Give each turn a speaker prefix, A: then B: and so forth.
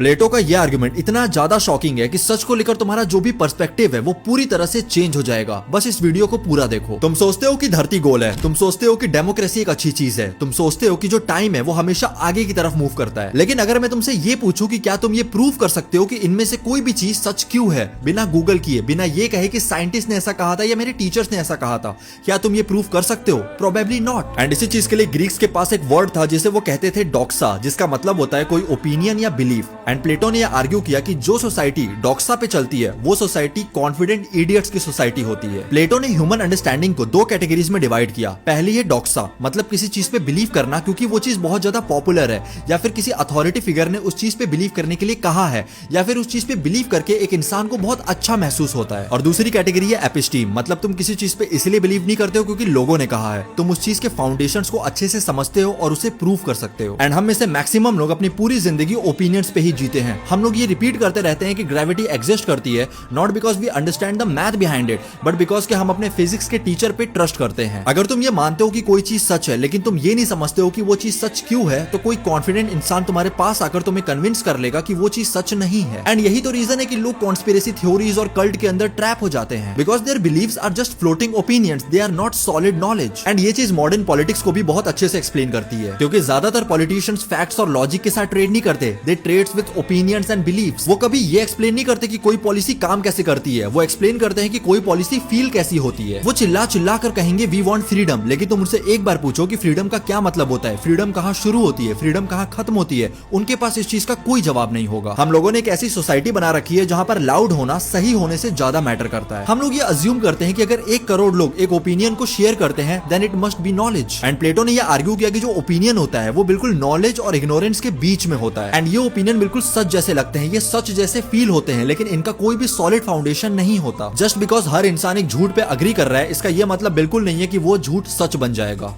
A: प्लेटो का यह आर्गुमेंट इतना ज्यादा शॉकिंग है कि सच को लेकर तुम्हारा जो भी पर्सपेक्टिव है वो पूरी तरह से चेंज हो जाएगा। बस इस वीडियो को पूरा देखो। तुम सोचते हो कि धरती गोल है, तुम सोचते हो कि डेमोक्रेसी एक अच्छी चीज है, तुम सोचते हो कि जो टाइम है वो हमेशा आगे की तरफ मूव करता है। लेकिन अगर मैं तुमसे ये पूछूं कि क्या तुम ये प्रूव कर सकते हो कि इनमें से कोई भी चीज सच क्यों है, बिना गूगल किए, बिना ये कहे कि साइंटिस्ट ने ऐसा कहा था या मेरे टीचर्स ने ऐसा कहा था, क्या तुम ये प्रूव कर सकते हो? Probably not. एंड इसी चीज के लिए ग्रीक्स के पास एक वर्ड था जिसे वो कहते थे डॉक्सा, जिसका मतलब होता है कोई ओपिनियन या बिलीफ। एंड प्लेटो ने आर्ग्यू किया कि जो सोसाइटी डॉक्सा पे चलती है वो सोसाइटी कॉन्फिडेंट इडियट्स की सोसाइटी होती है। प्लेटो ने ह्यूमन अंडरस्टैंडिंग को दो कैटेगरीज में डिवाइड किया। पहली है डॉक्सा, मतलब किसी चीज पे बिलीव करना क्योंकि वो चीज बहुत ज्यादा पॉपुलर है, या फिर किसी अथॉरिटी फिगर ने उस चीज पे बिलीव करने के लिए कहा है, या फिर उस चीज पे बिलीव करके एक इंसान को बहुत अच्छा महसूस होता है। और दूसरी कैटेगरी है एपिस्टीम, मतलब तुम किसी चीज पे इसलिए बिलीव नहीं करते हो क्योंकि लोगों ने कहा है, तुम उस चीज के फाउंडेशंस को अच्छे से समझते हो और उसे प्रूव कर सकते हो। एंड हम में से मैक्सिमम लोग अपनी पूरी जिंदगी ओपिनियंस पे ही जीते हैं। हम लोग ये रिपीट करते रहते हैं कि ग्रेविटी एग्जिस्ट करती है, not because we understand the math behind it, but because के हम अपने फिजिक्स के टीचर पे ट्रस्ट करते हैं। अगर तुम ये मानते हो कि कोई चीज सच है लेकिन तुम ये नहीं समझते हो कि वो चीज सच क्यों है, तो कोई कॉन्फिडेंट इंसान तुम्हारे पास आकर तुम्हें कन्विंस कर लेगा कि वो चीज सच नहीं है। एंड यही तो रीजन है कि लोग कॉन्स्पिरेसी थ्योरीज और कल्ट के अंदर ट्रैप हो जाते हैं, because their believes are just floating opinions, they are not solid knowledge. And ये चीज मॉडर्न पॉलिटिक्स को भी बहुत अच्छे से एक्सप्लेन करती है, क्योंकि ज्यादातर पॉलिटिशियंस फैक्ट्स और लॉजिक के साथ ट्रेड नहीं करते, they trades with opinions and beliefs. वो कभी ये एक्सप्लेन नहीं करते कि कोई पॉलिसी काम कैसे करती है, वो एक्सप्लेन करते हैं कि कोई पॉलिसी फील कैसी होती है। वो चिल्ला चिल्ला कर कहेंगे वी वांट फ्रीडम, लेकिन तुम उनसे एक बार पूछो कि फ्रीडम का क्या मतलब होता है, फ्रीडम कहाँ शुरू होती है, फ्रीडम कहाँ खत्म होती है, उनके पास इस चीज का कोई जवाब नहीं होगा। हम लोगों ने एक ऐसी सोसाइटी बना रखी है जहाँ पर लाउड होना सही होने से ज्यादा मैटर करता है। हम लोग ये अज्यूम करते हैं कि अगर 1 करोड़ लोग एक ओपिनियन को शेयर करते हैं then it must be knowledge. And Plato ने यह आर्ग्यू किया कि जो ओपिनियन होता है वो बिल्कुल नॉलेज और इग्नोरेंस के बीच में होता है। एंड ये ओपिनियन बिल्कुल सच जैसे लगते हैं, ये सच जैसे फील होते हैं, लेकिन इनका कोई भी सॉलिड फाउंडेशन नहीं होता। जस्ट बिकॉज हर इंसान एक झूठ पे अग्री कर रहा है, इसका यह मतलब बिल्कुल नहीं है कि वो झूठ सच बन जाएगा।